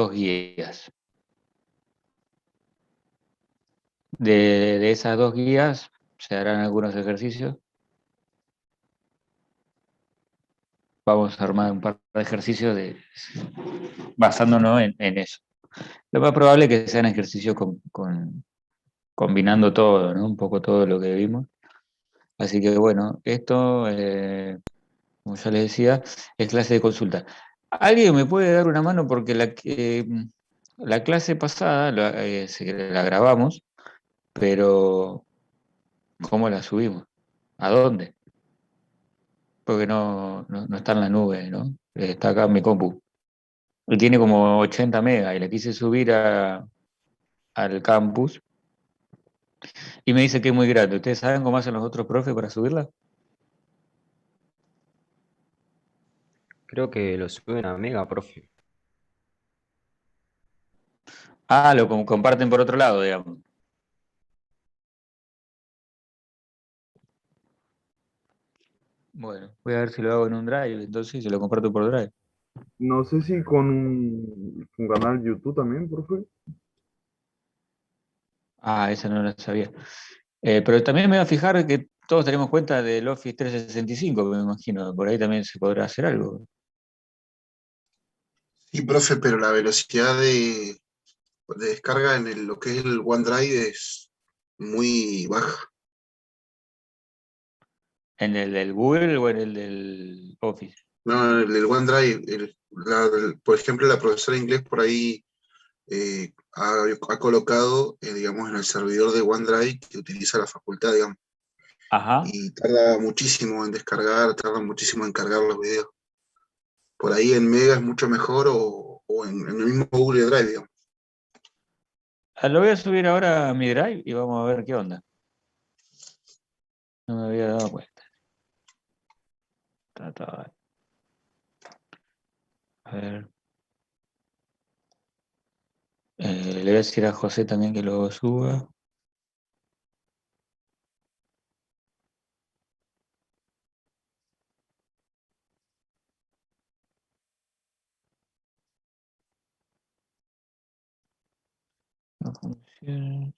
guías. De esas 2 guías se harán algunos ejercicios. Vamos a armar un par de ejercicios basándonos en eso. Lo más probable es que sean ejercicios combinando todo, ¿no? Un poco todo lo que vimos. Así que bueno, esto, como ya les decía, es clase de consulta. ¿Alguien me puede dar una mano? Porque la clase pasada la grabamos, pero ¿cómo la subimos? ¿A dónde? Porque no está en la nube, ¿no? Está acá en mi compu. Y tiene como 80 megas y la quise subir al campus y me dice que es muy grande. ¿Ustedes saben cómo hacen los otros profes para subirla? Creo que lo suben a Mega, profe. Ah, comparten por otro lado, digamos. Bueno, voy a ver si lo hago en un Drive, entonces se lo comparto por Drive. No sé si con un canal YouTube también, profe. Ah, esa no la sabía. Pero también me voy a fijar que todos tenemos cuenta del Office 365, me imagino. Por ahí también se podrá hacer algo. Sí, profe, pero la velocidad de descarga en lo que es el OneDrive es muy baja. ¿En el del Google o en el del Office? No, el OneDrive, por ejemplo, la profesora de inglés por ahí ha colocado, digamos, en el servidor de OneDrive que utiliza la facultad, digamos, Ajá. y tarda muchísimo en descargar, tarda muchísimo en cargar los videos. Por ahí en Mega es mucho mejor o en el mismo Google Drive, digamos. Lo voy a subir ahora a mi Drive y vamos a ver qué onda. No me había dado cuenta. Ta. A ver. Le voy a decir a José también que lo suba. No funciona.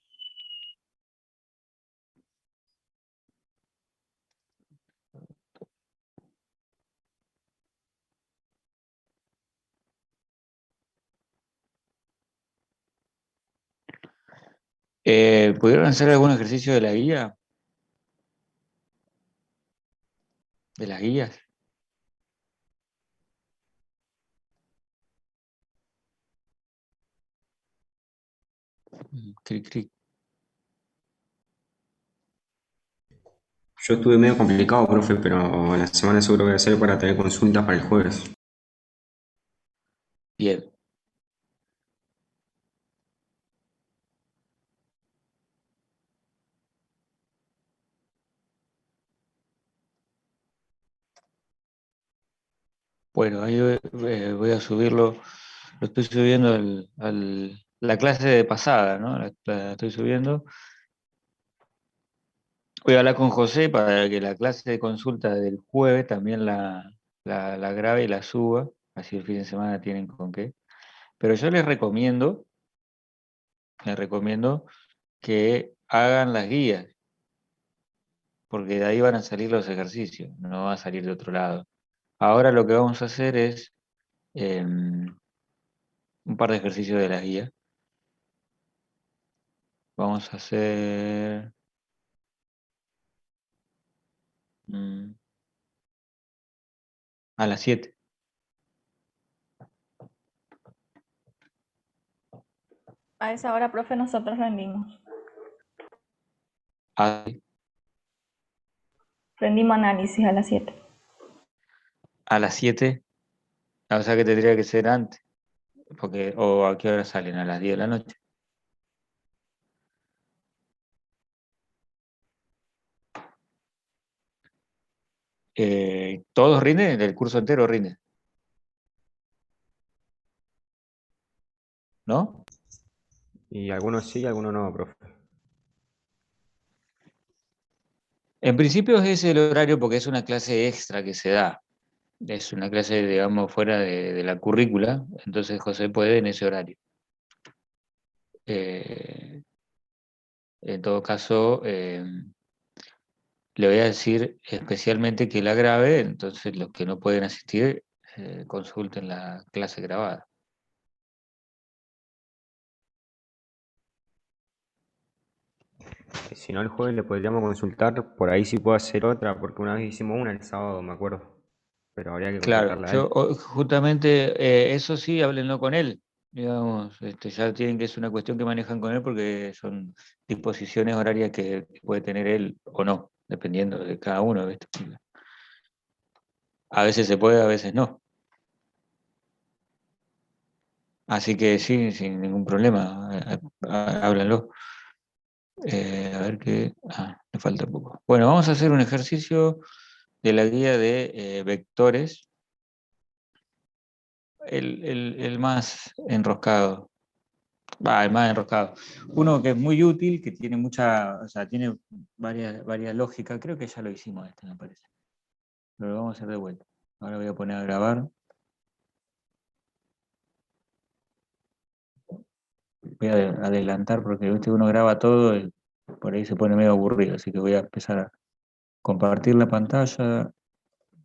¿Pudieron hacer algún ejercicio de la guía? ¿De las guías? Clic, clic. Yo estuve medio complicado, profe, pero la semana seguro voy a hacer para tener consultas para el jueves. Bien. Bueno, ahí voy a subirlo. Lo estoy subiendo la clase de pasada, ¿no? La estoy subiendo. Voy a hablar con José para que la clase de consulta del jueves también la grabe y la suba. Así el fin de semana tienen con qué. Pero yo les recomiendo que hagan las guías, porque de ahí van a salir los ejercicios, no va a salir de otro lado. Ahora lo que vamos a hacer es un par de ejercicios de las guías. Vamos a hacer mm, a las 7. A esa hora, profe, nosotros rendimos. A, Rendimos análisis a las 7. a las 7, o sea que tendría que ser antes, porque, o a qué hora salen, a las 10 de la noche. ¿Todos rinden? ¿El curso entero rinde? ¿No? Y algunos sí, algunos no, profe. En principio es ese el horario porque es una clase extra que se da. es una clase, digamos, fuera de la currícula, entonces José puede en ese horario. Eh, en todo caso, le voy a decir especialmente que la grabe, entonces los que no pueden asistir, consulten la clase grabada. Si no, el jueves le podríamos consultar, por ahí si puedo hacer otra, porque una vez hicimos una el sábado, me acuerdo. Pero habría que Claro, consultarla a yo él. justamente eso sí, háblenlo con él. Digamos, ya tienen que es una cuestión que manejan con él porque son disposiciones horarias que puede tener él o no, dependiendo de cada uno, ¿viste? A veces se puede, a veces no. Así que sí, sin ningún problema, háblenlo. A ver qué. Me falta poco. Bueno, vamos a hacer un ejercicio de la guía de vectores, el más enroscado. El más enroscado. Uno que es muy útil, que tiene mucha, o sea, tiene varias lógicas. Creo que ya lo hicimos este, me parece. Pero lo vamos a hacer de vuelta. Ahora voy a poner a grabar. Voy a adelantar porque ¿viste? Uno graba todo y por ahí se pone medio aburrido. Así que voy a empezar a compartir la pantalla,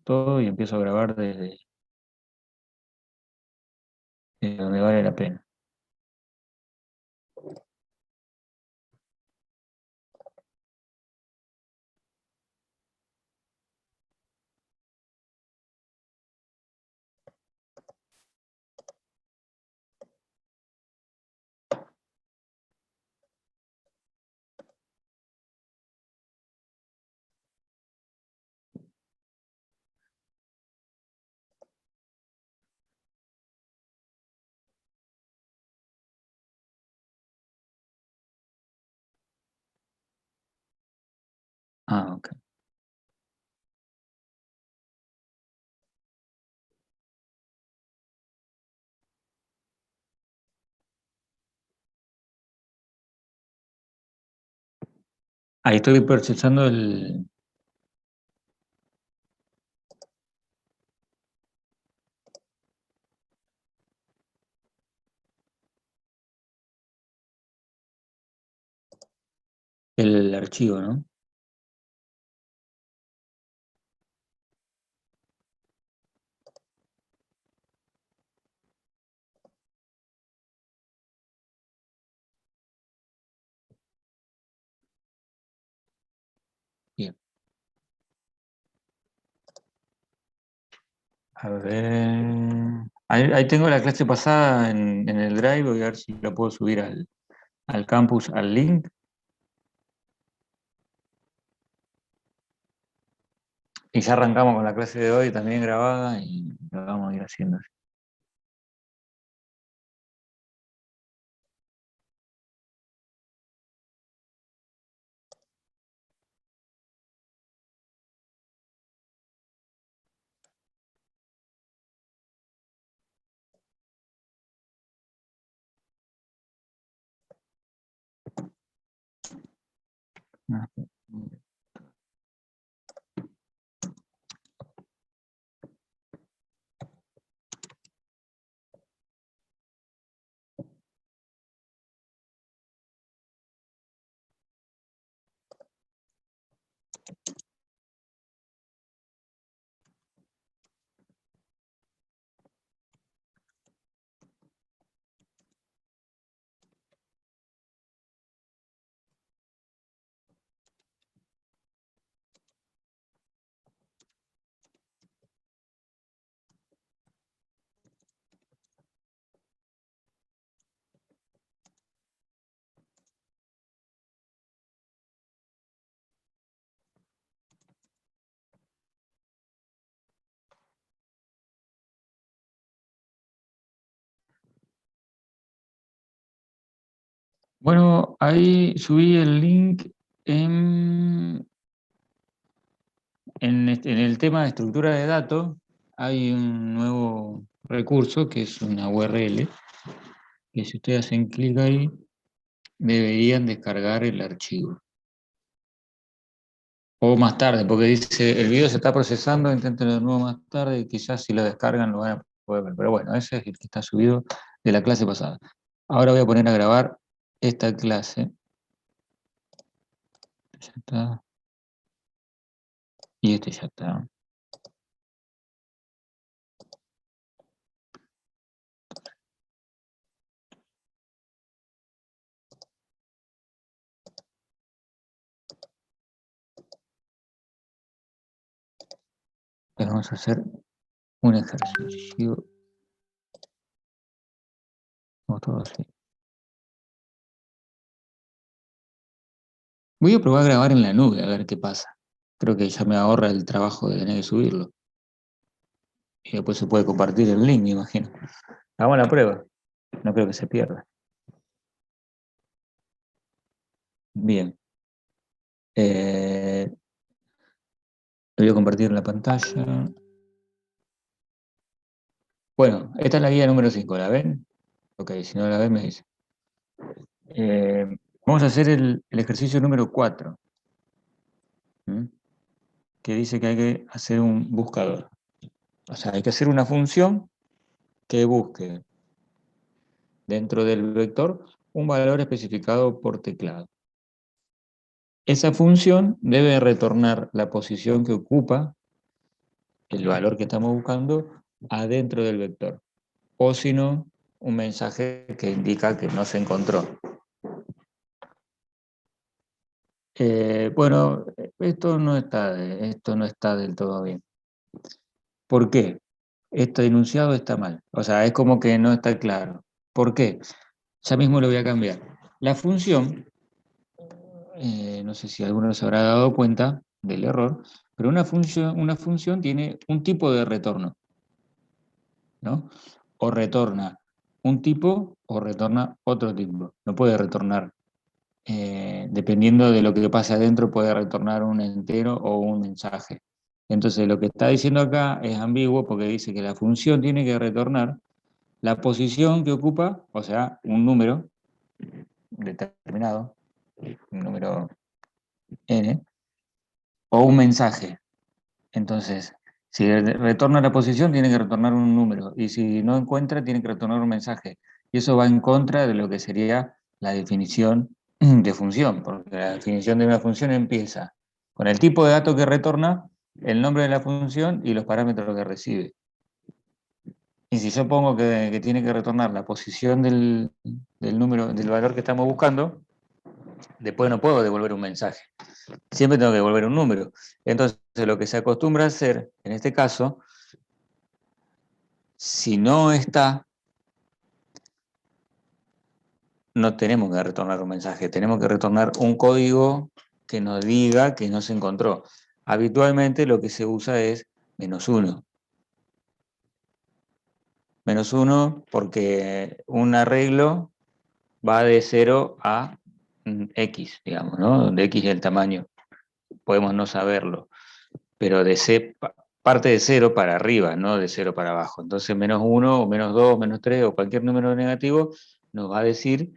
todo, y empiezo a grabar desde donde vale la pena. Ok. Ahí estoy procesando el archivo, ¿no? Bien. A ver. Ahí tengo la clase pasada en el Drive, voy a ver si la puedo subir al campus, al link. Y ya arrancamos con la clase de hoy también grabada y lo vamos a ir haciendo. Bueno, ahí subí el link en el tema de estructura de datos. Hay un nuevo recurso que es una URL, que si ustedes hacen clic ahí, deberían descargar el archivo. O más tarde, porque dice, el video se está procesando, inténtenlo de nuevo más tarde y quizás si lo descargan lo van a poder ver. Pero bueno, ese es el que está subido de la clase pasada. Ahora voy a poner a grabar esta clase. Ya está. Y este ya está. Pero vamos a hacer un ejercicio. Como todo así. Voy a probar a grabar en la nube, a ver qué pasa. Creo que ya me ahorra el trabajo de tener que subirlo. Y después se puede compartir el link, me imagino. Hagamos la prueba. No creo que se pierda. Bien. Voy a compartir la pantalla. Bueno, esta es la guía número 5, ¿la ven? Ok, si no la ven me dice. Vamos a hacer el ejercicio número 4, que dice que hay que hacer un buscador. O sea, hay que hacer una función que busque dentro del vector un valor especificado por teclado. Esa función debe retornar la posición que ocupa el valor que estamos buscando adentro del vector. O si no, un mensaje que indica que no se encontró. Bueno, esto no está del todo bien. ¿Por qué? Este enunciado está mal. O sea, es como que no está claro. ¿Por qué? Ya mismo lo voy a cambiar. La función, no sé si alguno se habrá dado cuenta del error, pero una función tiene un tipo de retorno, ¿no? O retorna un tipo o retorna otro tipo. No puede retornar, dependiendo de lo que pase adentro, puede retornar un entero o un mensaje. Entonces, lo que está diciendo acá es ambiguo porque dice que la función tiene que retornar la posición que ocupa, o sea, un número determinado, un número n, o un mensaje. Entonces, si retorna la posición, tiene que retornar un número, y si no encuentra, tiene que retornar un mensaje. Y eso va en contra de lo que sería la definición de función, porque la definición de una función empieza con el tipo de dato que retorna, el nombre de la función y los parámetros que recibe. Y si yo pongo que tiene que retornar la posición del número, del valor que estamos buscando, después no puedo devolver un mensaje. Siempre tengo que devolver un número. Entonces, lo que se acostumbra a hacer, en este caso, si no está, no tenemos que retornar un mensaje, tenemos que retornar un código que nos diga que no se encontró. Habitualmente lo que se usa es -1. -1 porque un arreglo va de 0 a X, digamos, ¿no? Donde X es el tamaño. Podemos no saberlo, pero parte de 0 para arriba, no de 0 para abajo. Entonces -1 o -2, -3 o cualquier número negativo nos va a decir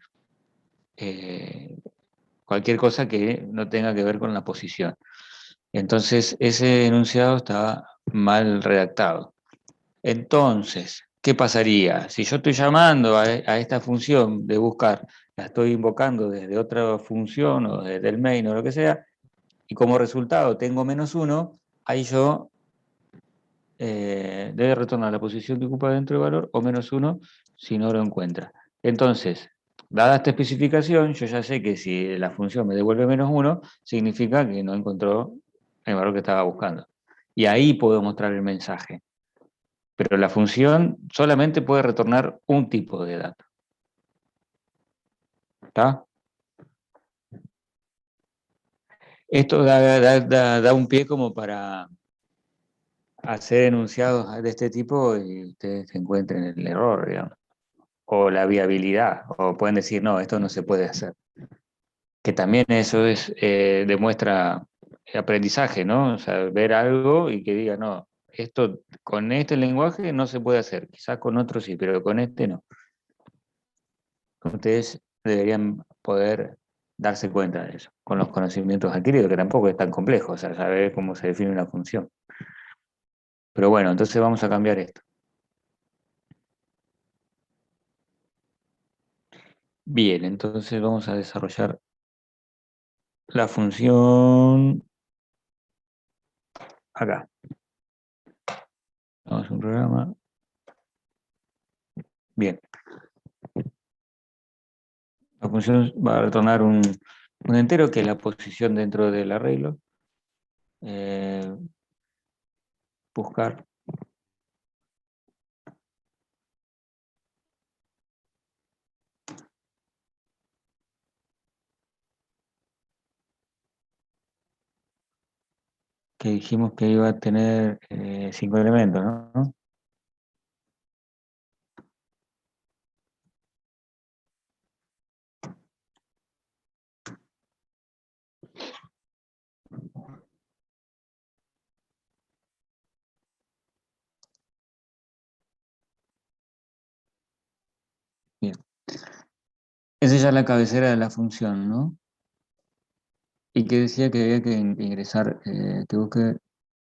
cualquier cosa que no tenga que ver con la posición. Entonces ese enunciado está mal redactado. Entonces, ¿qué pasaría? Si yo estoy llamando a esta función de buscar, la estoy invocando desde otra función o desde el main o lo que sea, y como resultado tengo -1, ahí yo debe retornar la posición que ocupa dentro del valor o -1 si no lo encuentra. Entonces, dada esta especificación, yo ya sé que si la función me devuelve -1, significa que no encontró el valor que estaba buscando. Y ahí puedo mostrar el mensaje. Pero la función solamente puede retornar un tipo de dato. ¿Está? Esto da un pie como para hacer enunciados de este tipo y ustedes encuentren el error, digamos, o la viabilidad, o pueden decir, no, esto no se puede hacer. Que también eso demuestra aprendizaje, ¿no? O sea, ver algo y que diga, no, esto con este lenguaje no se puede hacer, quizás con otro sí, pero con este no. Ustedes deberían poder darse cuenta de eso, con los conocimientos adquiridos, que tampoco es tan complejo, o sea, saber cómo se define una función. Pero bueno, entonces vamos a cambiar esto. Bien, entonces vamos a desarrollar la función acá. Vamos a un programa. Bien. La función va a retornar un entero que es la posición dentro del arreglo. Buscar. Que dijimos que iba a tener 5 elementos, ¿no? Bien. Esa ya es la cabecera de la función, ¿no? Y que decía que había que ingresar, que busque.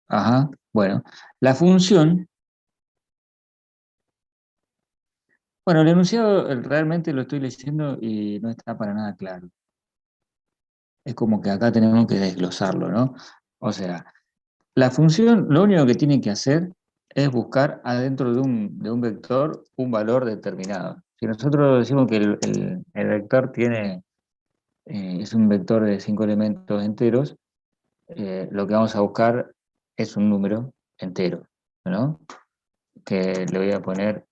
Ajá, bueno. La función, bueno, el enunciado realmente lo estoy leyendo y no está para nada claro. Es como que acá tenemos que desglosarlo, ¿no? O sea, la función lo único que tiene que hacer es buscar adentro de un vector un valor determinado. Si nosotros decimos que el vector tiene, es un vector de 5 elementos enteros, lo que vamos a buscar es un número entero, ¿no? Que le voy a poner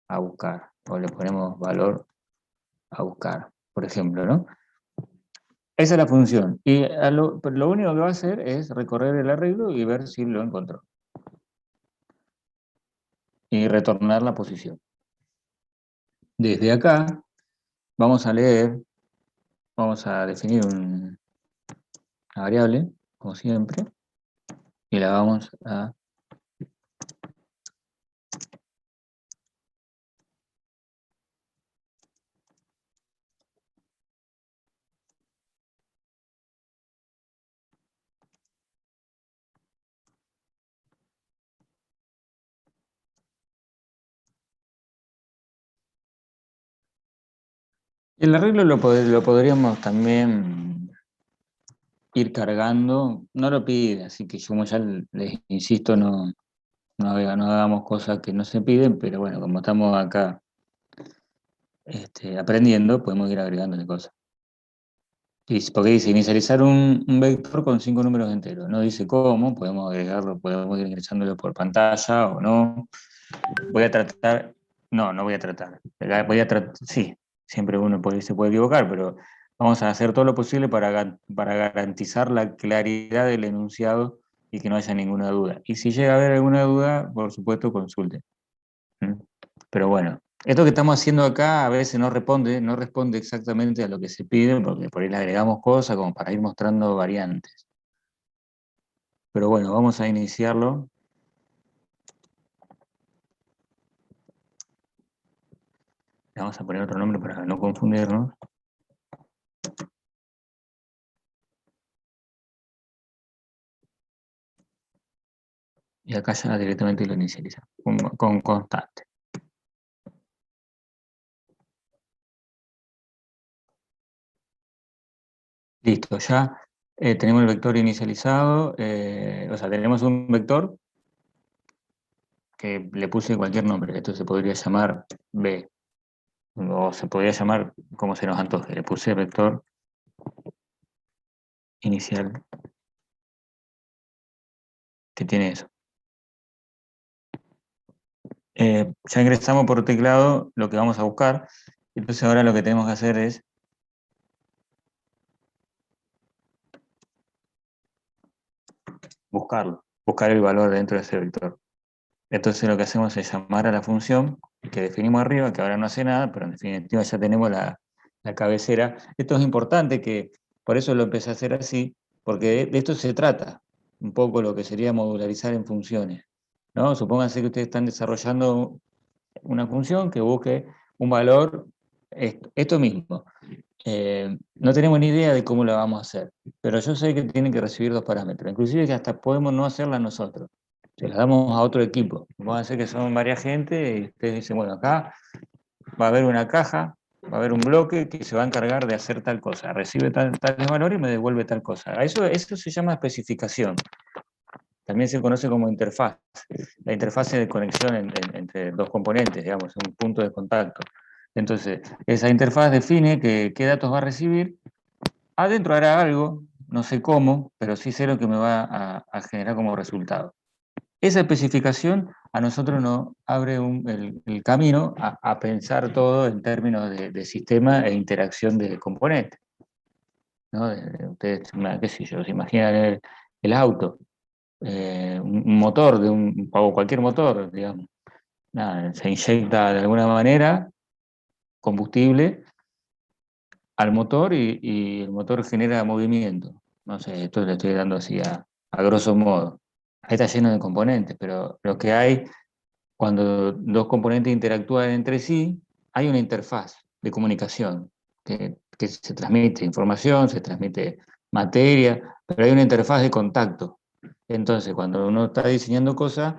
a buscar, o le ponemos valor a buscar, por ejemplo, ¿no? Esa es la función. Y lo único que va a hacer es recorrer el arreglo y ver si lo encontró. Y retornar la posición. Desde acá vamos a leer, vamos a definir una variable, como siempre, y la vamos a... El arreglo lo podríamos también ir cargando, no lo pide, así que yo como ya les insisto, no hagamos cosas que no se piden, pero bueno, como estamos acá aprendiendo, podemos ir agregándole cosas. Porque dice inicializar un vector con 5 números enteros. No dice cómo, podemos agregarlo, podemos ir ingresándolo por pantalla o no. Voy a tratar, no voy a tratar. Voy a tratar, sí, siempre uno se puede equivocar, pero vamos a hacer todo lo posible para garantizar la claridad del enunciado y que no haya ninguna duda. Y si llega a haber alguna duda, por supuesto, consulte. ¿Mm? Pero bueno, esto que estamos haciendo acá a veces no responde exactamente a lo que se pide, porque por ahí le agregamos cosas como para ir mostrando variantes. Pero bueno, vamos a iniciarlo. Le vamos a poner otro nombre para no confundirnos. Y acá ya directamente lo inicializa con constante. Listo, ya tenemos el vector inicializado, o sea, tenemos un vector que le puse cualquier nombre. Esto se podría llamar B, o se podría llamar como se nos antoje. Le puse vector inicial que tiene eso. Ya ingresamos por teclado lo que vamos a buscar, entonces ahora lo que tenemos que hacer es buscar el valor dentro de ese vector. Entonces lo que hacemos es llamar a la función que definimos arriba, que ahora no hace nada, pero en definitiva ya tenemos la cabecera. Esto es importante, que por eso lo empecé a hacer así, porque de esto se trata, un poco lo que sería modularizar en funciones, ¿no? Supónganse que ustedes están desarrollando una función que busque un valor, esto mismo. no tenemos ni idea de cómo la vamos a hacer, pero yo sé que tienen que recibir dos parámetros, inclusive que hasta podemos no hacerla nosotros, se las damos a otro equipo. Vamos a hacer que son varias gente y ustedes dicen, bueno, acá va a haber una caja, va a haber un bloque que se va a encargar de hacer tal cosa, recibe tales valores y me devuelve tal cosa. Eso se llama especificación. También se conoce como interfaz, la interfase de conexión entre dos componentes, digamos, un punto de contacto. Entonces, esa interfaz define qué datos va a recibir, adentro hará algo, no sé cómo, pero sí sé lo que me va a generar como resultado. Esa especificación a nosotros nos abre el camino a pensar todo en términos de sistema e interacción de componentes, ¿no? Ustedes, qué sé yo, se imaginan el auto, un motor, o cualquier motor, digamos. Nada, se inyecta de alguna manera combustible al motor y el motor genera movimiento. No sé, esto le estoy dando así a grosso modo. Ahí está lleno de componentes, pero lo que hay cuando dos componentes interactúan entre sí, hay una interfaz de comunicación que se transmite información, se transmite materia, pero hay una interfaz de contacto. Entonces, cuando uno está diseñando cosas,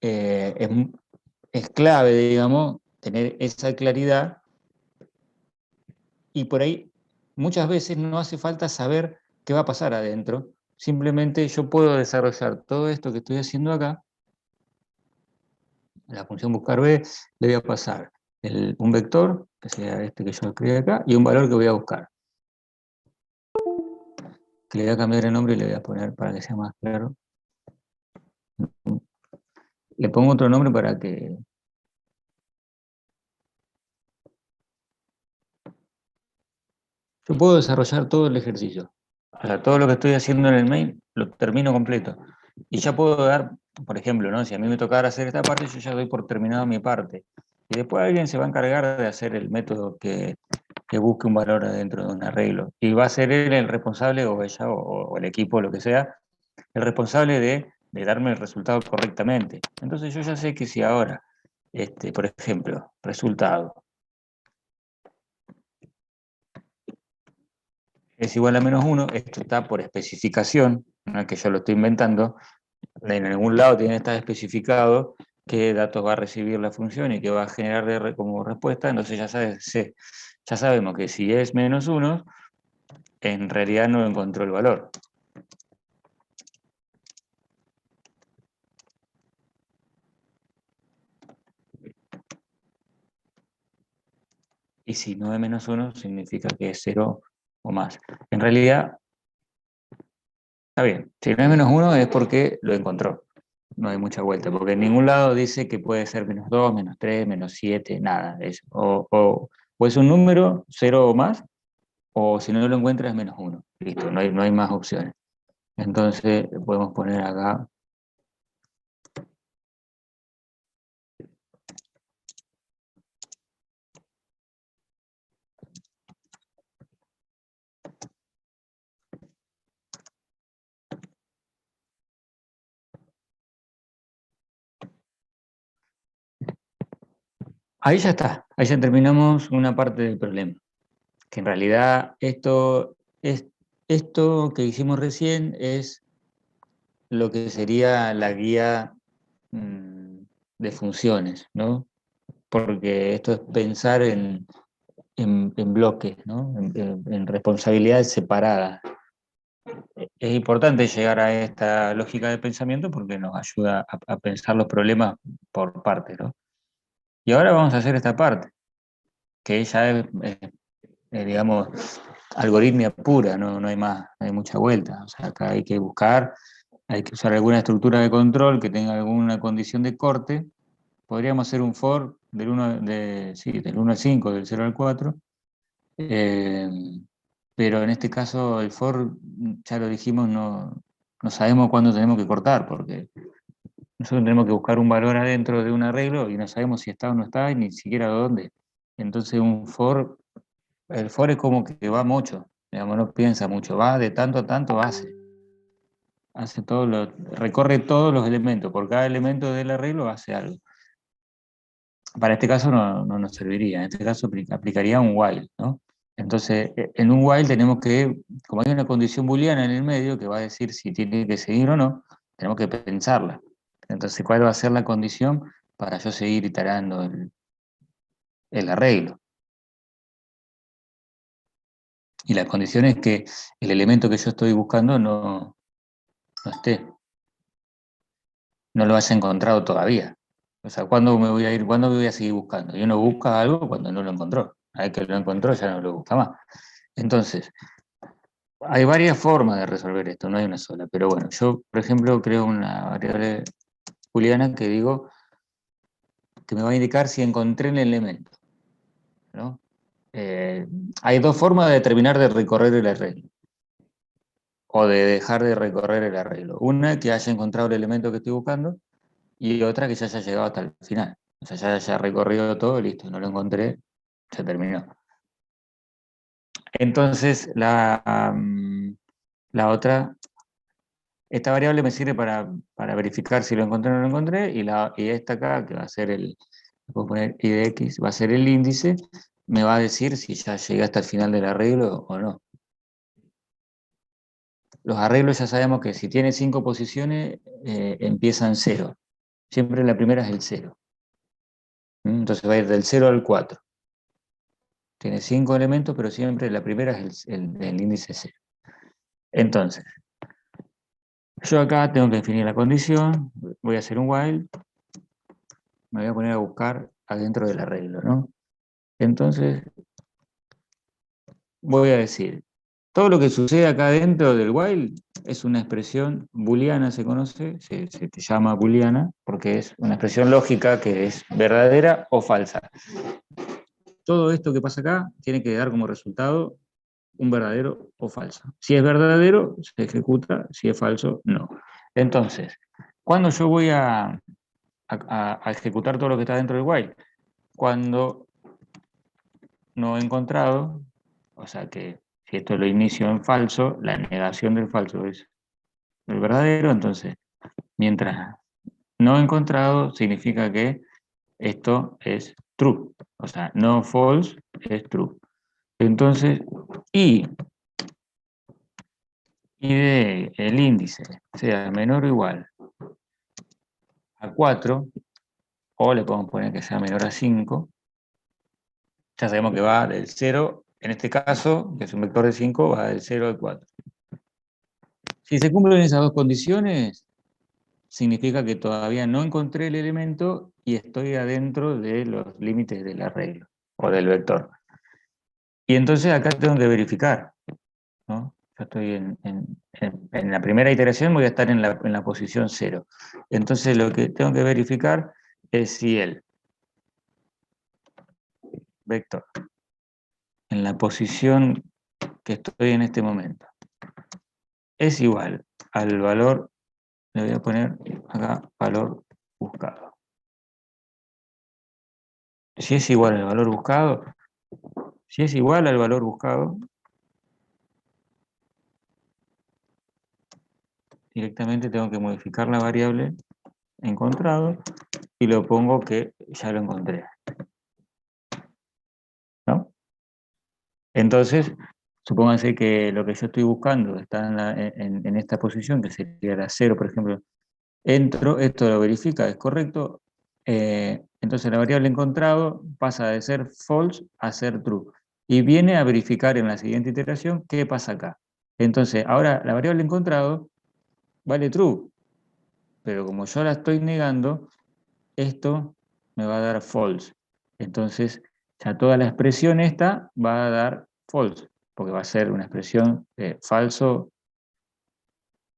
es clave, digamos, tener esa claridad y por ahí muchas veces no hace falta saber qué va a pasar adentro, simplemente yo puedo desarrollar todo esto que estoy haciendo acá, la función buscar B, le voy a pasar un vector, que sea este que yo escribí acá, y un valor que voy a buscar. Que le voy a cambiar el nombre y le voy a poner para que sea más claro. Le pongo otro nombre para que... Yo puedo desarrollar todo el ejercicio. O sea, todo lo que estoy haciendo en el main lo termino completo. Y ya puedo dar, por ejemplo, ¿no? Si a mí me tocara hacer esta parte, yo ya doy por terminado mi parte. Y después alguien se va a encargar de hacer el método que busque un valor adentro de un arreglo. Y va a ser él el responsable, o ella, o el equipo, lo que sea, el responsable de darme el resultado correctamente. Entonces yo ya sé que si ahora, por ejemplo, resultado es igual a -1, esto está por especificación, no es que yo lo estoy inventando, en algún lado tiene que estar especificado qué datos va a recibir la función y qué va a generar como respuesta, entonces ya sabemos que si es -1, en realidad no encontró el valor. Y si no es -1, significa que es 0 o más. En realidad, está bien, si no es -1 es porque lo encontró. No hay mucha vuelta, porque en ningún lado dice que puede ser -2, -3, -7, nada. O es un número, 0 o más, o si no lo encuentra es -1. Listo, no hay más opciones. Entonces podemos poner acá. Ahí ya está, ahí ya terminamos una parte del problema. Que en realidad esto que hicimos recién es lo que sería la guía de funciones, ¿no? Porque esto es pensar en bloques, ¿no? En responsabilidades separadas. Es importante llegar a esta lógica de pensamiento porque nos ayuda a pensar los problemas por partes, ¿no? Y ahora vamos a hacer esta parte, que ya digamos, algoritmia pura, no hay más, no hay mucha vuelta. O sea, acá hay que buscar, hay que usar alguna estructura de control que tenga alguna condición de corte. Podríamos hacer un for del 1, del 1 al 5, del 0 al 4. Pero en este caso el for, ya lo dijimos, no sabemos cuándo tenemos que cortar, porque nosotros tenemos que buscar un valor adentro de un arreglo y no sabemos si está o no está, y ni siquiera dónde. Entonces el for es como que va mucho, digamos, no piensa mucho, va de tanto a tanto, recorre todos los elementos, por cada elemento del arreglo hace algo. Para este caso no nos serviría, en este caso aplicaría un while, ¿no? Entonces, en un while tenemos que, como hay una condición booleana en el medio que va a decir si tiene que seguir o no, tenemos que pensarla. Entonces, ¿cuál va a ser la condición para yo seguir iterando el arreglo? Y la condición es que el elemento que yo estoy buscando no esté, no lo haya encontrado todavía. O sea, ¿cuándo me voy a ir? ¿Cuándo me voy a seguir buscando? Y uno busca algo cuando no lo encontró. A vez que lo encontró ya no lo busca más. Entonces, hay varias formas de resolver esto, no hay una sola. Pero bueno, yo, por ejemplo, creo una variable booleana que digo que me va a indicar si encontré el elemento, ¿no? Hay dos formas de determinar de recorrer el arreglo o de dejar de recorrer el arreglo. Una, que haya encontrado el elemento que estoy buscando, y otra, que ya haya llegado hasta el final. O sea, ya haya recorrido todo, listo, no lo encontré, se terminó. Entonces, la otra, esta variable me sirve para verificar si lo encontré o no lo encontré, y esta acá, que va a ser puedo poner i de x, va a ser el índice, me va a decir si ya llegué hasta el final del arreglo o no. Los arreglos ya sabemos que si tiene 5 posiciones, empiezan 0. Siempre la primera es el 0. Entonces va a ir del 0 al 4. Tiene 5 elementos, pero siempre la primera es el índice 0. Entonces, yo acá tengo que definir la condición, voy a hacer un while, me voy a poner a buscar adentro del arreglo, ¿no? Entonces, voy a decir, todo lo que sucede acá dentro del while es una expresión booleana, se conoce, se llama booleana, porque es una expresión lógica que es verdadera o falsa. Todo esto que pasa acá tiene que dar como resultado un verdadero o falso. Si es verdadero, se ejecuta; si es falso, no. Entonces, cuando yo voy a ejecutar todo lo que está dentro del while, cuando no he encontrado, o sea que si esto lo inicio en falso, la negación del falso es el verdadero. Entonces, mientras no he encontrado, significa que esto es true. O sea, no false es true. Entonces, y de el índice sea menor o igual a 4, o le podemos poner que sea menor a 5, ya sabemos que va del 0, en este caso, que es un vector de 5, va del 0 al 4. Si se cumplen esas dos condiciones, significa que todavía no encontré el elemento y estoy adentro de los límites del arreglo o del vector. Y entonces acá tengo que verificar, ¿no? Yo estoy en la primera iteración, voy a estar en la posición 0. Entonces lo que tengo que verificar es si el vector en la posición que estoy en este momento es igual al valor, le voy a poner acá valor buscado. Si es igual al valor buscado, si es igual al valor buscado, directamente tengo que modificar la variable encontrado y lo pongo que ya lo encontré, ¿no? Entonces, supónganse que lo que yo estoy buscando está en esta posición, que sería la 0, por ejemplo. Entro, esto lo verifica, es correcto. Entonces la variable encontrado pasa de ser false a ser true. Y viene a verificar en la siguiente iteración qué pasa acá. Entonces, ahora la variable encontrado vale true, pero como yo la estoy negando, esto me va a dar false. Entonces, ya toda la expresión esta va a dar false, porque va a ser una expresión falso,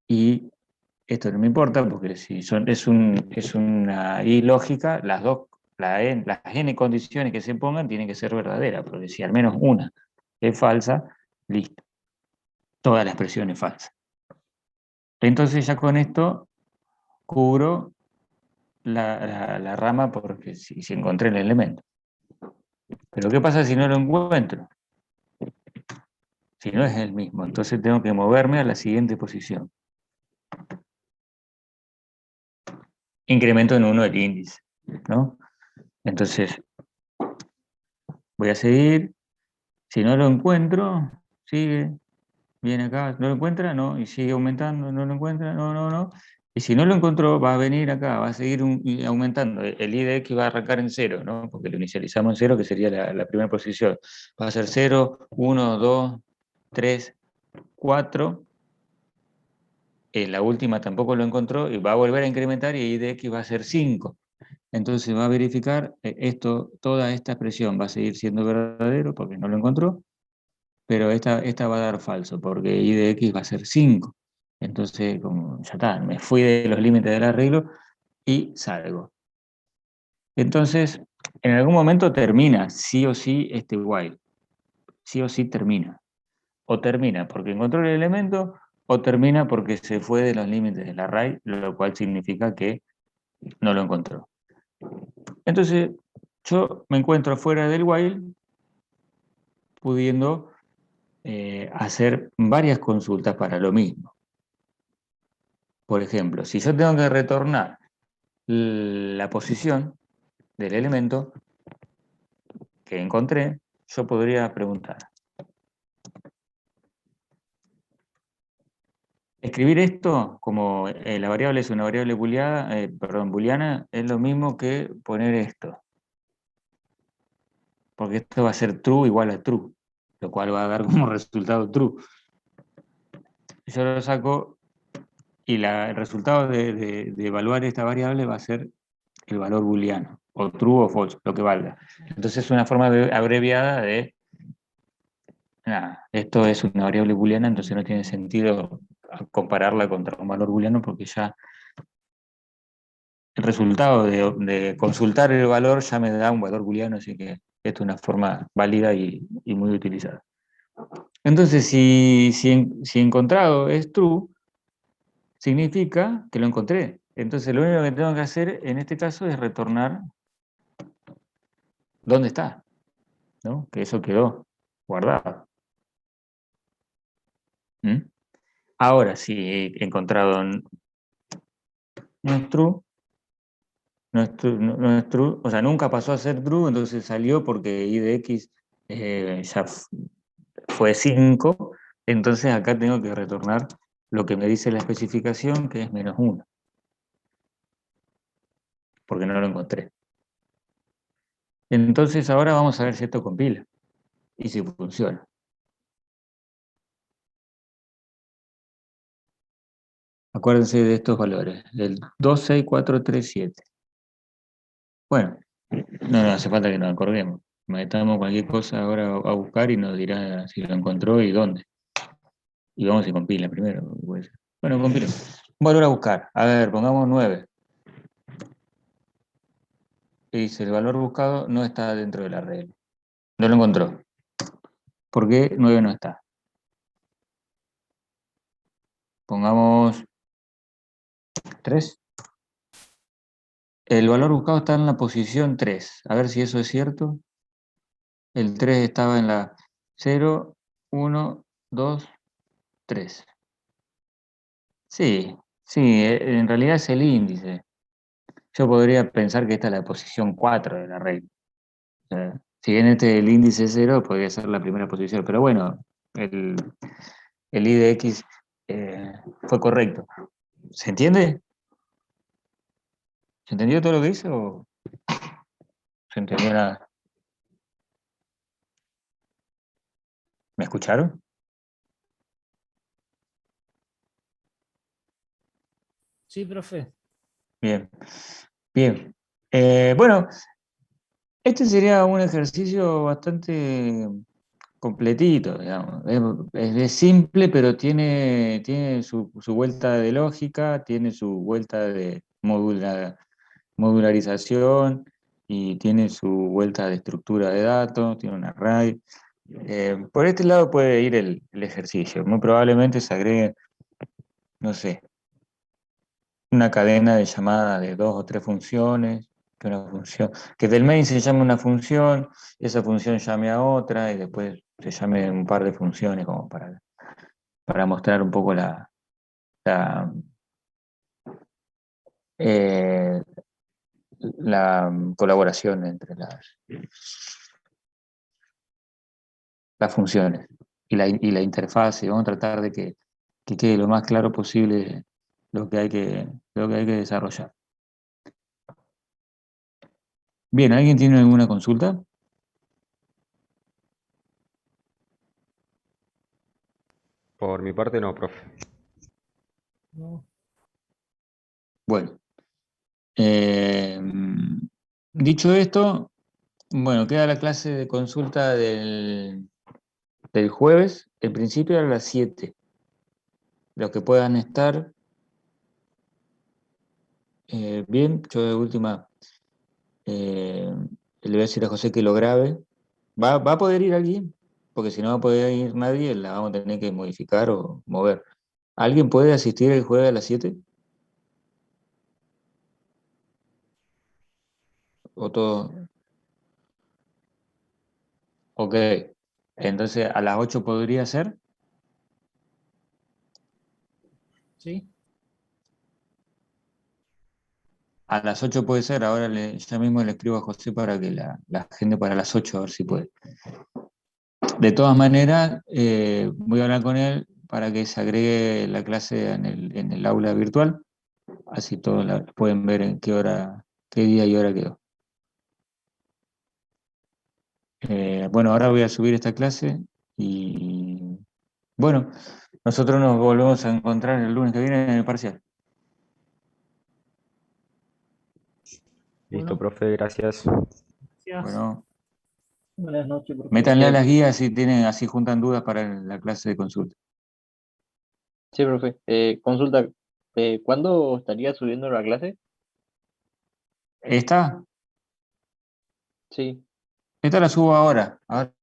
y esto no me importa, porque si es una i lógica, las n condiciones que se pongan tienen que ser verdaderas, porque si al menos una es falsa, listo, toda la expresión es falsa. Entonces ya con esto cubro la rama, porque si encontré el elemento. Pero ¿qué pasa si no lo encuentro? Si no es el mismo, entonces tengo que moverme a la siguiente posición. Incremento en 1 el índice, ¿no? Entonces, voy a seguir, Si no lo encuentro, sigue, viene acá, no lo encuentra, no, y sigue aumentando, no lo encuentra, no, no, no. Y si no lo encontró, va a venir acá, va a seguir aumentando. El I de X va a arrancar en cero, ¿no? Porque lo inicializamos en cero, que sería la primera posición. Va a ser 0, 1, 2, 3, 4. La última tampoco lo encontró y va a volver a incrementar y I de X va a ser 5. Entonces va a verificar toda esta expresión va a seguir siendo verdadero porque no lo encontró, pero esta va a dar falso porque I de X va a ser 5. Entonces, como ya está, me fui de los límites del arreglo y salgo. Entonces, en algún momento termina, sí o sí, este while. Sí o sí termina. O termina porque encontró el elemento, o termina porque se fue de los límites del array, lo cual significa que no lo encontró. Entonces, yo me encuentro fuera del while pudiendo hacer varias consultas para lo mismo. Por ejemplo, si yo tengo que retornar la posición del elemento que encontré, yo podría preguntar. Escribir esto como la variable es una variable booleana es lo mismo que poner esto. Porque esto va a ser true igual a true, lo cual va a dar como resultado true. Yo lo saco y el resultado de evaluar esta variable va a ser el valor booleano, o true o false, lo que valga. Entonces es una forma abreviada de, nada, esto es una variable booleana, entonces no tiene sentido compararla contra un valor booleano porque ya el resultado de consultar el valor ya me da un valor booleano, así que esto es una forma válida y muy utilizada. Entonces, si encontrado es true, significa que lo encontré. Entonces, lo único que tengo que hacer en este caso es retornar dónde está, ¿no? Que eso quedó guardado. ¿Mm? Ahora, si he encontrado no es true, no es true, o sea, nunca pasó a ser true, entonces salió porque I de X ya fue 5, entonces acá tengo que retornar lo que me dice la especificación, que es -1, porque no lo encontré. Entonces ahora vamos a ver si esto compila y si funciona. Acuérdense de estos valores, del 26437. Bueno, no hace falta que nos acordemos. Metamos cualquier cosa ahora a buscar y nos dirá si lo encontró y dónde. Y vamos a compila primero. Pues. Bueno, compilo. Un valor a buscar. A ver, pongamos 9. Y dice, el valor buscado no está dentro de la regla. No lo encontró. ¿Por qué 9 no está? Pongamos 3. El valor buscado está en la posición 3. A ver si eso es cierto. El 3 estaba en la 0, 1, 2, 3. Sí, sí, en realidad es el índice. Yo podría pensar que esta es la posición 4 de la regla. O sea, si bien este es el índice 0, podría ser la primera posición. Pero bueno, el, el I de X fue correcto. ¿Se entiende? ¿Se entendió todo lo que hice o se entendió nada? ¿Me escucharon? Sí, profe. Bien, bien. Bueno, este sería un ejercicio bastante completito, digamos. Es simple, pero tiene su vuelta de lógica, tiene su vuelta de modularización y tiene su vuelta de estructura de datos, tiene un array. Por este lado puede ir el ejercicio. Muy probablemente se agregue, no sé, una cadena de llamada de 2 o 3 funciones, que del main se llame una función, esa función llame a otra y después se llame un par de funciones como para mostrar un poco la, eh, la colaboración entre las funciones y la interfase. Vamos a tratar de que quede lo más claro posible lo que hay que desarrollar. Bien, ¿alguien tiene alguna consulta? Por mi parte no, profe. No. Bueno, dicho esto, bueno, queda la clase de consulta del jueves, en principio a las 7. Los que puedan estar, bien, yo de última le voy a decir a José que lo grabe. ¿Va a poder ir alguien? Porque si no va a poder ir nadie, la vamos a tener que modificar o mover. ¿Alguien puede asistir el jueves a las 7? ¿O todo? Ok. Entonces, ¿a las 8 podría ser? Sí. A las 8 puede ser. Ahora ya mismo le escribo a José para que la agende para las 8, a ver si puede. De todas maneras, voy a hablar con él para que se agregue la clase en el aula virtual. Así todos pueden ver en qué hora, qué día y hora quedó. Bueno, ahora voy a subir esta clase y bueno, nosotros nos volvemos a encontrar el lunes que viene en el parcial. Listo, Bueno, profe, gracias. gracias. Bueno, Buenas noches, profesor. métanle a las guías si tienen, así juntan dudas para la clase de consulta. Sí, profe. Consulta, ¿cuándo estaría subiendo la clase? ¿Esta? Sí. Esta la subo ahora. Ahora